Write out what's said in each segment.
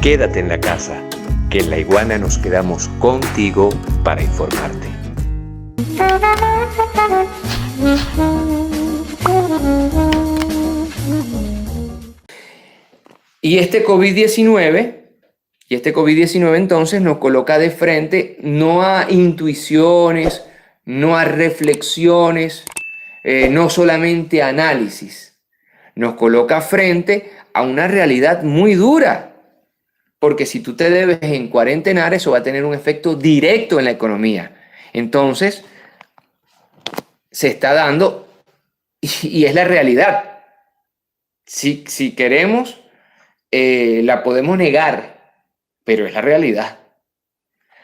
Quédate en la casa, que en La Iguana nos quedamos contigo para informarte. Y este COVID-19 entonces nos coloca de frente no a intuiciones, no a reflexiones, no solamente a análisis. Nos coloca frente a una realidad muy dura. Porque si tú te debes en cuarentenar, eso va a tener un efecto directo en la economía. Entonces, se está dando y es la realidad. Si queremos, la podemos negar, pero es la realidad.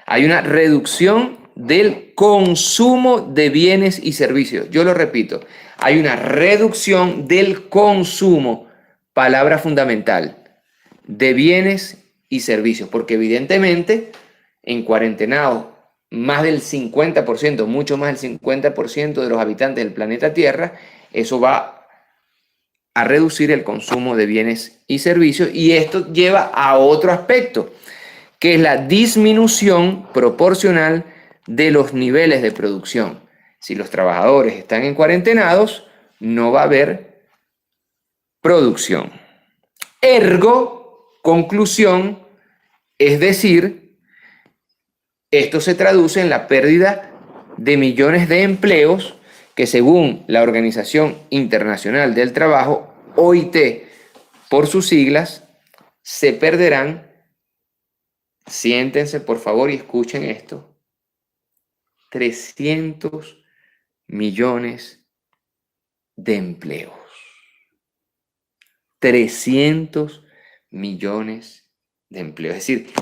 Hay una reducción del consumo de bienes y servicios. Yo lo repito, hay una reducción del consumo, palabra fundamental, de bienes y servicios, porque evidentemente en cuarentenado más del 50%, mucho más del 50% de los habitantes del planeta Tierra, eso va a reducir el consumo de bienes y servicios, y esto lleva a otro aspecto, que es la disminución proporcional de los niveles de producción. Si los trabajadores están en cuarentenados, no va a haber producción. Ergo, conclusión, es decir, esto se traduce en la pérdida de millones de empleos que, según la Organización Internacional del Trabajo, OIT, por sus siglas, se perderán, siéntense por favor y escuchen esto, 300 millones de empleos. 300 millones de empleos. Es decir,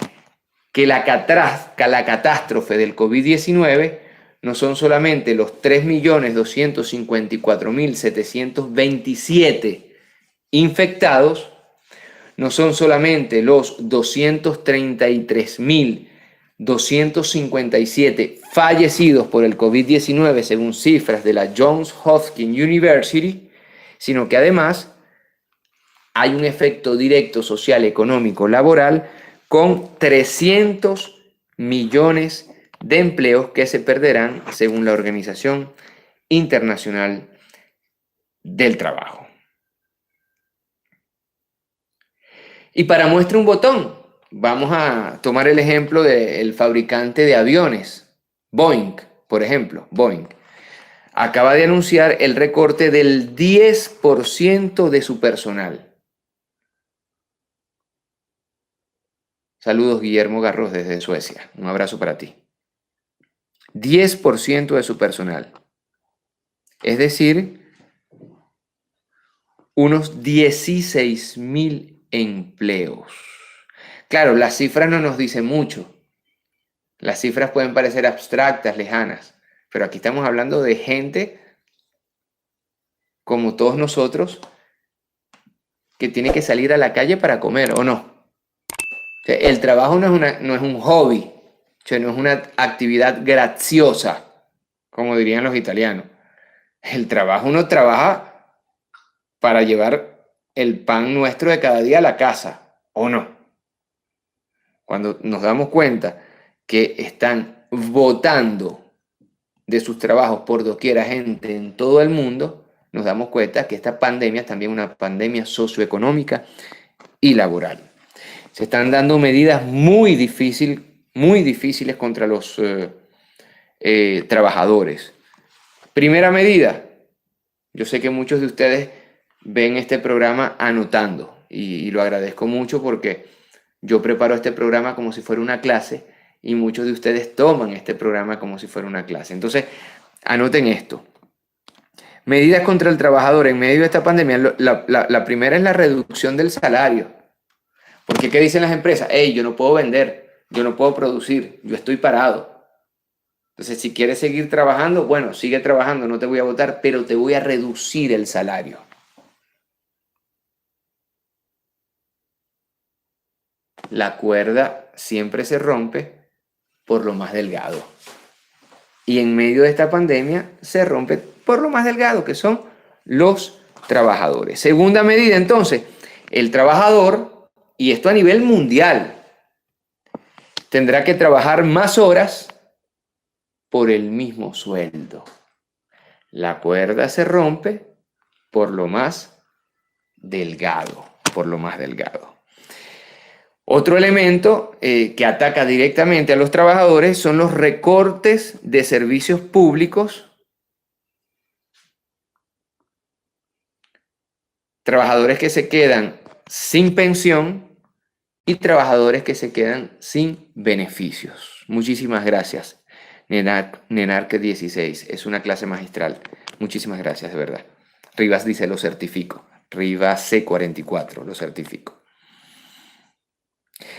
que la catástrofe del COVID-19 no son solamente los 3.254.727 infectados, no son solamente los 233.257 fallecidos por el COVID-19 según cifras de la Johns Hopkins University, sino que además hay un efecto directo social, económico, laboral con 300 millones de empleos que se perderán según la Organización Internacional del Trabajo. Y para muestra un botón, vamos a tomar el ejemplo del fabricante de aviones, Boeing, por ejemplo. Boeing acaba de anunciar el recorte del 10% de su personal. Saludos, Guillermo Garros, desde Suecia. Un abrazo para ti. 10% de su personal. Es decir, unos 16.000 empleos. Claro, las cifras no nos dicen mucho. Las cifras pueden parecer abstractas, lejanas, pero aquí estamos hablando de gente como todos nosotros que tiene que salir a la calle para comer, ¿o no? O sea, el trabajo no es un hobby, o sea, no es una actividad graciosa, como dirían los italianos. El trabajo, uno trabaja para llevar el pan nuestro de cada día a la casa, ¿o no? Cuando nos damos cuenta que están botando de sus trabajos por doquier a gente en todo el mundo, nos damos cuenta que esta pandemia es también una pandemia socioeconómica y laboral. Se están dando medidas muy difíciles contra los trabajadores. Primera medida, yo sé que muchos de ustedes ven este programa anotando y lo agradezco mucho porque yo preparo este programa como si fuera una clase y muchos de ustedes toman este programa como si fuera una clase. Entonces, anoten esto. Medidas contra el trabajador en medio de esta pandemia. La primera es la reducción del salario. Porque ¿qué dicen las empresas? Hey, yo no puedo vender, yo no puedo producir, yo estoy parado. Entonces, si quieres seguir trabajando, bueno, sigue trabajando, no te voy a votar, pero te voy a reducir el salario. La cuerda siempre se rompe por lo más delgado. Y en medio de esta pandemia se rompe por lo más delgado, que son los trabajadores. Segunda medida, entonces, el trabajador y esto a nivel mundial, tendrá que trabajar más horas por el mismo sueldo. La cuerda se rompe por lo más delgado, por lo más delgado. Otro elemento que ataca directamente a los trabajadores son los recortes de servicios públicos, trabajadores que se quedan sin pensión y trabajadores que se quedan sin beneficios. Muchísimas gracias, Nenarque 16, es una clase magistral. Muchísimas gracias, de verdad. Rivas dice, lo certifico. Rivas C44, lo certifico.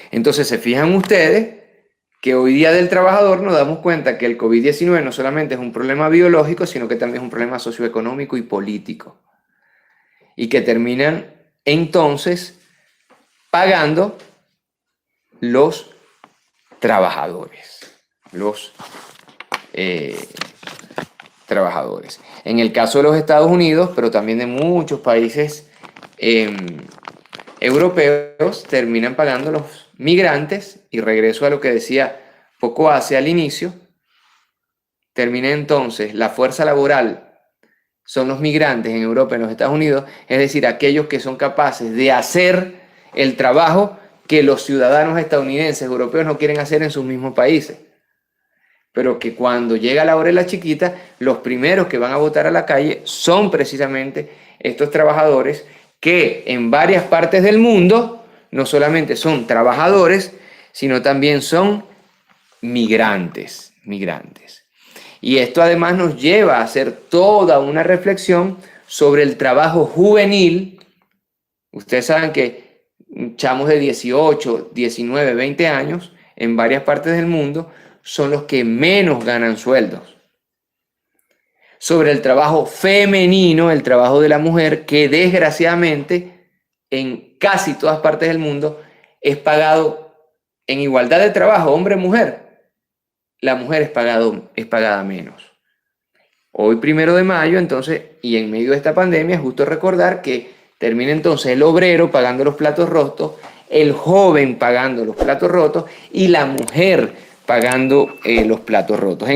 Entonces, se fijan ustedes que hoy día del trabajador nos damos cuenta que el COVID-19 no solamente es un problema biológico, sino que también es un problema socioeconómico y político. Y que terminan entonces pagando los trabajadores. Trabajadores. En el caso de los Estados Unidos, pero también de muchos países europeos, terminan pagando los migrantes, y regreso a lo que decía poco hace al inicio, termina entonces la fuerza laboral, son los migrantes en Europa y en los Estados Unidos, es decir, aquellos que son capaces de hacer el trabajo que los ciudadanos estadounidenses, europeos no quieren hacer en sus mismos países. Pero que cuando llega la hora de la chiquita, los primeros que van a botar a la calle son precisamente estos trabajadores que en varias partes del mundo no solamente son trabajadores, sino también son migrantes. Y esto además nos lleva a hacer toda una reflexión sobre el trabajo juvenil. Ustedes saben que chamos de 18, 19, 20 años en varias partes del mundo son los que menos ganan sueldos. Sobre el trabajo femenino, el trabajo de la mujer, que desgraciadamente en casi todas partes del mundo es pagado en igualdad de trabajo, hombre-mujer. La mujer es pagada menos. Hoy 1 de mayo, entonces, y en medio de esta pandemia, es justo recordar que termina entonces el obrero pagando los platos rotos, el joven pagando los platos rotos y la mujer pagando los platos rotos.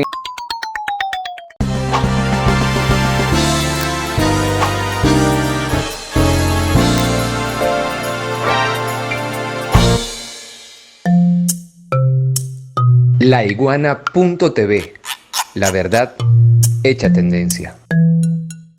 Laiguana.tv, la verdad hecha tendencia.